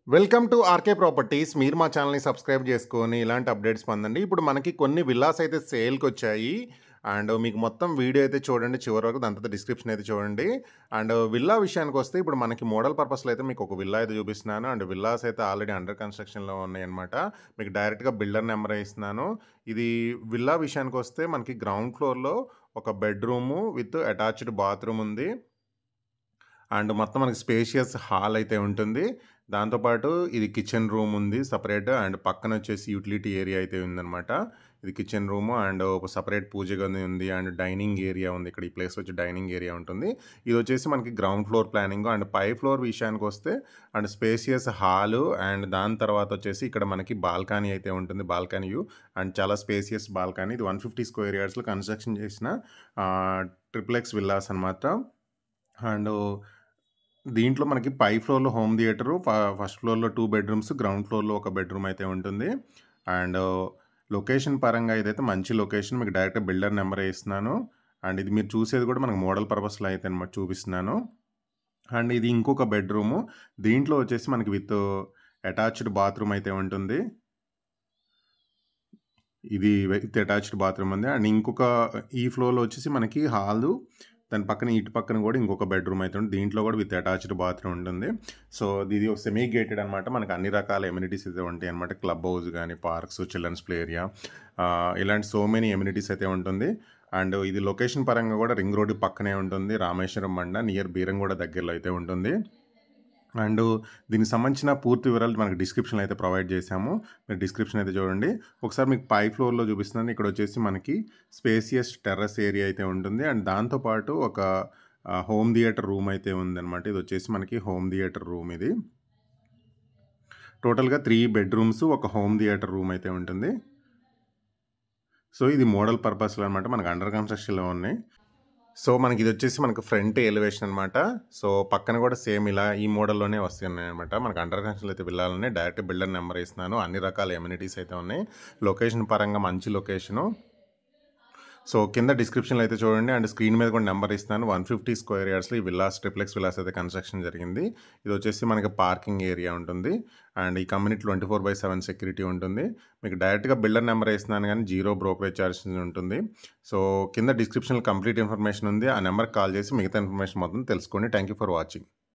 Welcome to RK properties. మీరు మా ఛానల్‌ని సబ్స్క్రైబ్ చేసుకొని ఇలాంటి అప్డేట్స్ పొందండి. ఇప్పుడు మనకి కొన్ని విల్లాస్ అయితే సేల్‌కొచ్చాయి. అండ్ మీకు మొత్తం వీడియో అయితే చూడండి చివరి వరకు. దాని తర్వాత డిస్క్రిప్షన్ అయితే చూడండి. అండ్ విల్లా విషయానికొస్తే ఇప్పుడు మనకి మోడల్ పర్పస్‌లో అయితే మీకు ఒక విల్లా అయితే చూపిస్తున్నాను. అండ్ విల్లాస్ అయితే ఆల్రెడీ అండర్ కన్‌స్ట్రక్షన్‌లో ఉన్నాయన్నమాట. మీకు డైరెక్ట్‌గా బిల్డర్ నెంబరే ఇస్తున్నాను. ఇది విల్లా విషయానికొస్తే మనకి గ్రౌండ్ ఫ్లోర్‌లో ఒక బెడ్‌రూము విత్ అటాచ్డ్ బాత్రూమ్ ఉంది. అండ్ మొత్తం మనకి స్పేషియస్ హాల్ అయితే ఉంటుంది. దాంతో పాటు ఇది కిచెన్ రూమ్ ఉంది సెపరేట్. అండ్ పక్కన వచ్చేసి యూటిలిటీ ఏరియా అయితే ఉందనమాట. ఇది కిచెన్ రూము అండ్ ఒక సెపరేట్ పూజ గది ఉంది. అండ్ డైనింగ్ ఏరియా ఉంది. ఇక్కడ ఈ ప్లేస్ వచ్చి డైనింగ్ ఏరియా ఉంటుంది. ఇది వచ్చేసి మనకి గ్రౌండ్ ఫ్లోర్ ప్లానింగ్. అండ్ పై ఫ్లోర్ విషయానికొస్తే అండ్ స్పేషియస్ హాలు అండ్ దాని తర్వాత వచ్చేసి ఇక్కడ మనకి బాల్కనీ అయితే ఉంటుంది. బాల్కనీ వ్యూ అండ్ చాలా స్పేషియస్ బాల్కనీ. ఇది 150 స్క్వేర్ యార్డ్స్‌లో కన్‌స్ట్రక్షన్ చేసిన ట్రిపుల్ ఎక్స్ విల్లాస్ అనమాట. అండ్ దీంట్లో మనకి పై ఫ్లోర్‌లో హోమ్ థియేటరు, ఫస్ట్ ఫ్లోర్‌లో 2 బెడ్‌రూమ్స్, గ్రౌండ్ ఫ్లోర్‌లో ఒక బెడ్‌రూమ్ అయితే ఉంటుంది. అండ్ లొకేషన్ పరంగా ఇదైతే మంచి లొకేషన్. మీకు డైరెక్ట్‌గా బిల్డర్ నెంబరే ఇస్తున్నాను. అండ్ ఇది మీరు చూసేది కూడా మనకు మోడల్ పర్పస్‌లో అయితే అనమాట చూపిస్తున్నాను. అండ్ ఇది ఇంకొక బెడ్‌రూము. దీంట్లో వచ్చేసి మనకి విత్ అటాచ్డ్ బాత్రూమ్ అయితే ఉంటుంది. ఇది విత్ అటాచ్డ్ బాత్రూమ్ ఉంది. అండ్ ఇంకొక ఈ ఫ్లోర్‌లో వచ్చేసి మనకి హాలు, దాని పక్కన ఇటు పక్కన కూడా ఇంకొక బెడ్‌రూమ్ అయితే ఉంది. దీంట్లో కూడా విత్ అటాచ్డ్ బాత్రూమ్ ఉంటుంది. సో, ఇది ఒక సెమీ గేటెడ్ అనమాట. మనకు అన్ని రకాల ఎమ్యూనిటీస్ అయితే ఉంటాయన్నమాట. క్లబ్ హౌస్ గానీ, పార్క్స్, చిల్డ్రన్స్ ప్లే ఏరియా ఇలాంటి సో మెనీ ఎమ్యూనిటీస్ అయితే ఉంటుంది. అండ్ ఇది లొకేషన్ పరంగా కూడా రింగ్ రోడ్డు పక్కనే ఉంటుంది. రామేశ్వరం మండ నియర్ బీరంగూడ దగ్గరలో అయితే ఉంటుంది. అండ్ దీనికి సంబంధించిన పూర్తి వివరాలు మనకి డిస్క్రిప్షన్‌లో అయితే ప్రొవైడ్ చేశాము. మీరు డిస్క్రిప్షన్ అయితే చూడండి. ఒకసారి మీకు పై ఫ్లోర్‌లో చూపిస్తున్నాను. ఇక్కడ వచ్చేసి మనకి స్పేసియస్ టెర్రస్ ఏరియా అయితే ఉంటుంది. అండ్ దాంతో పాటు ఒక హోమ్ థియేటర్ రూమ్ అయితే ఉందన్నమాట. ఇది వచ్చేసి మనకి హోమ్ థియేటర్ రూమ్ ఇది. టోటల్‌గా 3 బెడ్‌రూమ్స్, ఒక హోమ్ థియేటర్ రూమ్ అయితే ఉంటుంది. సో, ఇది మోడల్ పర్పస్‌లో అనమాట. మనకు అండర్ కన్‌స్ట్రక్షన్‌లో ఉన్నాయి. సో, మనకిదొచ్చేసి మనకు ఫ్రంట్ ఎలివేషన్ అనమాట. సో, పక్కన కూడా సేమ్ ఇలా ఈ మోడల్‌లోనే వస్తున్నాయనమాట. మనకు అండర్ కన్‌స్ట్రక్షన్‌లో అయితే విల్లాలున్నాయి. డైరెక్ట్ బిల్డర్ నెంబర్ ఇస్తున్నాను. అన్ని రకాల ఎమ్యూనిటీస్ అయితే ఉన్నాయి. లొకేషన్ పరంగా మంచి లొకేషను. సో, కింద డిస్క్రిప్షన్‌లో అయితే చూడండి. అండ్ స్క్రీన్ మీద కూడా నెంబర్ ఇస్తున్నాను. 150 స్క్వేర్ యార్డ్స్‌లో ఈ విల్లాస్, ట్రిప్లెక్స్ విల్లాస్ అయితే కన్‌స్ట్రక్షన్ జరిగింది. ఇదొచ్చేసి మనకి పార్కింగ్ ఏరియా ఉంటుంది. అండ్ ఈ కమ్యూనిటీ 24/7 సెక్యూరిటీ ఉంటుంది. మీకు డైరెక్ట్‌గా బిల్డర్ నెంబరే ఇస్తున్నాను గానీ, జీరో బ్రోకరేజ్ చార్జెస్ ఉంటుంది. సో, కింద డిస్క్రిప్షన్‌లో కంప్లీట్ ఇన్ఫర్మేషన్ ఉంది. ఆ నెంబర్‌కి కాల్ చేసి మిగతా ఇన్ఫర్మేషన్ మొత్తం తెలుసుకోండి. Thank you for watching.